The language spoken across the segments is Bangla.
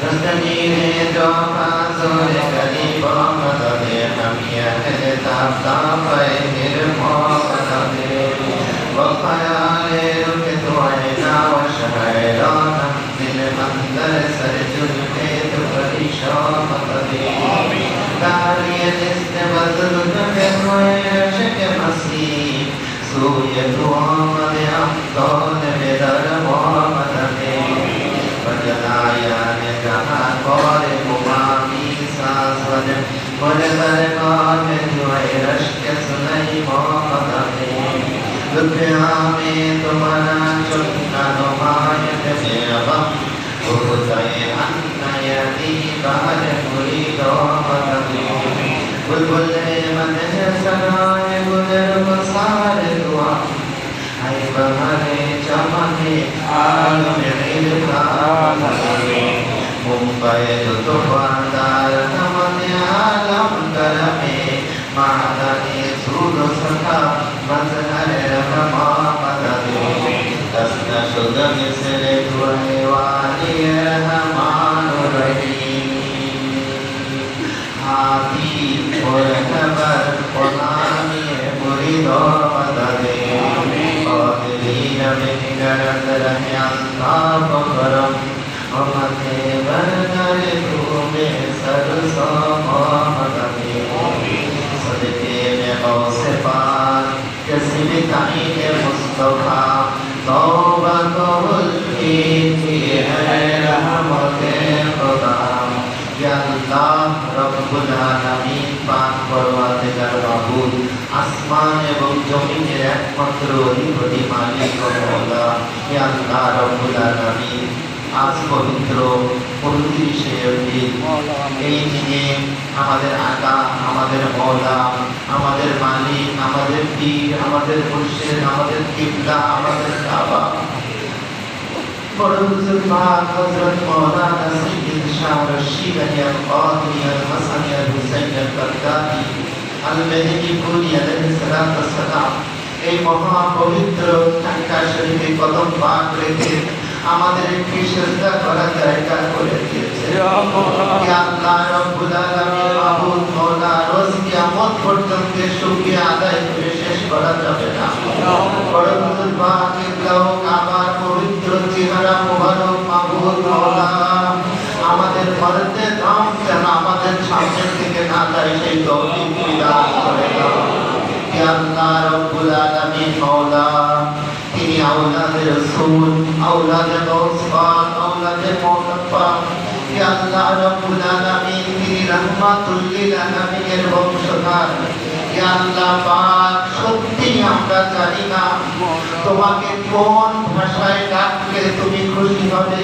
تستجيب دعاء زور قريب مدد حمية تابتا فإهر مدد وخيال ركت عينا وشهيران من منظر سرجل بيت فريشا مدد داري نستبذل من ويشك مسيح سوية وعمد أفضل بدر ومدد وجلايا نجاح قارب مامي ساسود ولبرقات جويرشك سليمان مدد لبها में तुम्हारा चुपना नुमायत मेरा उताए अन्नयती बाहर मुरी दो मददी बुलबुल मन सनाए गुजर बसार दुआ आई बहारे चमने आलम इल्का मुंबई तो बांदार नमने आलम करमे मादानी सूद सखा मजहर रहमा मददी तस्ना शुद्ध मिसले तुहे वाली रहमान रहीम हाथी और खबर पुनामी मुरीदो मददी कादिरीन में गरज रहे अंताप करम अमते बरगर तुमे सरसो मददी सदके में गौसे पाक किसी ताईन मुस्तफा तौबा कबूल की है रहमत खुदा या अल्लाह रब्बुल आलामीन पाक परवरदिगार माबूद আসমান এবং জমিনের একমাত্র অধিপতি মালিক ও মওলা ইয়া আল্লাহ রব্বুল আলামিন আজ পবিত্র 29শে এপ্রিল এই দিনে আমাদের আকা আমাদের মওলা আমাদের মালিক আমাদের পীর আমাদের মুর্শিদ আমাদের কিবলা আমাদের কাবা বড় হুজুর পাক হযরত মাওলানা সাইয়্যিদ শাহ রশিদ আল কাদরি আল হাসানি আল হুসাইন আল বাগদাদি আল মেহদিপুরি আলাইহিস সালাতু ওয়াস সালাম এই মহা পবিত্র মক্কা শরীফে কদম পাক রেখে আমাদের একটি সিজদা করার জায়গা করে দিয়েছে ইয়া আল্লাহ রব্বুল আলামিন মাবুদ মাওলা রোজ কিয়ামত পর্যন্ত শুকরিয়া আদায় করে শেষ করা যাবে না বড় হুজুর পাক কিবলাও কাবার পবিত্র চেহারা মুবারক মাবুদ মাওলা আমাদের ভারতে দাম যেন আমাদের সামনের দিকে না যায় সেই তৌফিক দান করে দাও ইয়া আল্লাহ রব্বুল আলামিন মাওলা তিনি আওলাদে রাসূল আওলাদে গাউস পাক আওলাদে মাওলা পাক ইয়া আল্লাহ রব্বুল আলামিন তিনি রাহমাতুল লিল আলামিনের বংশধর ইয়া আল্লাহ পাক সত্যি আমরা জানি না তোমাকে কোন ভাষায় ডাকলে তুমি খুশি হবে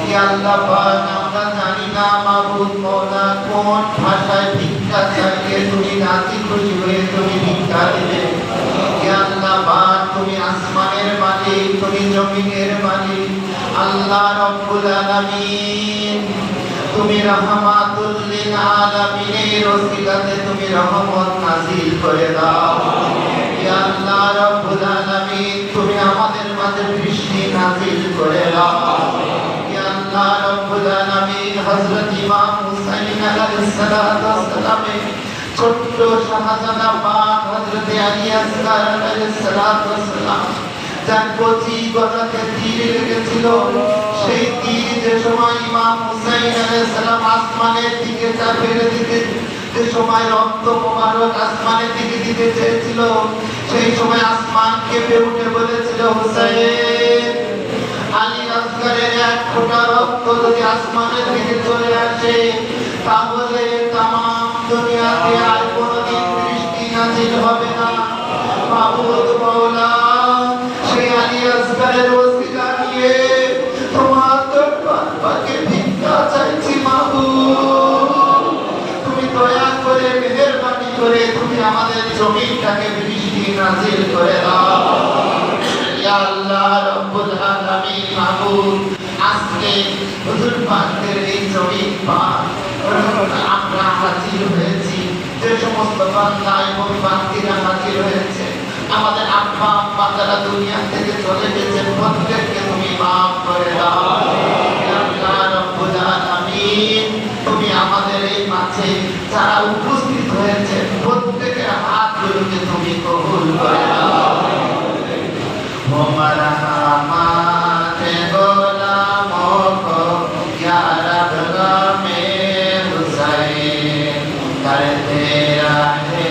ইয়া আল্লাহ পাক আমরা জানি না মাবুদ মাওলা কোন ভাষায় ভিক্ষা চাইলে তুমি রাজি খুশি হয়ে তুমি ভিক্ষা দেবে ইয়া আল্লাহ পাক তুমি আসমানের মালিক তুমি জমিনের মালিক আল্লাহ রব্বুল আলামিন তুমি রাহমাতুল লিল আলামিনের ওসিলাতে তুমি রহমত নাযিল করে দাও ইয়া আল্লাহ রব্বুল আলামিন তুমি আমাদের মাঝে বৃষ্টি নাযিল করে দাও ইয়া আল্লাহ রব্বুল আলামিন হযরত ইমাম হুসাইন আলাইহিস সালাতু ওয়াস সালামের ছোট্ট শাহজাদা পাক হযরত আলী আসগার আলাইহিস সালাতু ওয়াস সালাম যার কচি গলাতে তীর লেগেছিল সেই তীর যে সময় ইমাম হুসাইন আলাইহিস সালাম আসমানের দিকে ফেলে দিতে যে সময় রক্ত মোবারক আসমানের দিকে দিতে চেয়েছিল সেই সময় আসমান কেঁপে উঠে বলেছিল হুসাইন আলী আসগারের এক ফোঁটা রক্ত যদি আসমানের দিকে চলে আসে তাহলে তামাম দুনিয়াতে আর কোনোদিন বৃষ্টি নাযিল হবে না মাবুদ মাওলা সেই আলী আসগারের ওসিলা নিয়ে তোমার দরবার পাকে ভিক্ষা চাইছি মাবুদ তুমি দয়া করে মেহেরবানি করে তুমি আমাদের জমিনটাকে বৃষ্টি নাযিল করে দাও ইয়া আল্লাহ রব্বুল আলামিন মাবুদ আজকে হুজুর পাকের এই জমিন পাক আমরা হাজির হয়েছি যে সমস্ত বান্দা এবং বান্দীরা হাজির হয়েছে আমাদের আব্বা আম্মা যারা দুনিয়া থেকে চলে গেছেন প্রত্যেককে তুমি মাফ করে দাও ইয়া আল্লাহ রব্বুল আলামিন सदगमे हुसैन करते रहे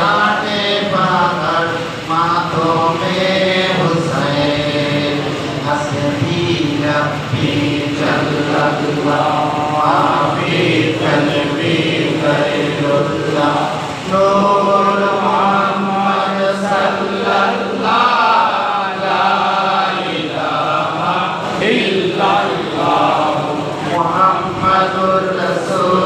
आटे पकड़ माथों में हुसैन हंसती रब्बी जल्लल्लाह माफी कल्बी गैरुल्लाह नूर मोहम्मद सल्लल्लाह ला इलाहा इल्लल्लाह मुहम्मदुर रसूल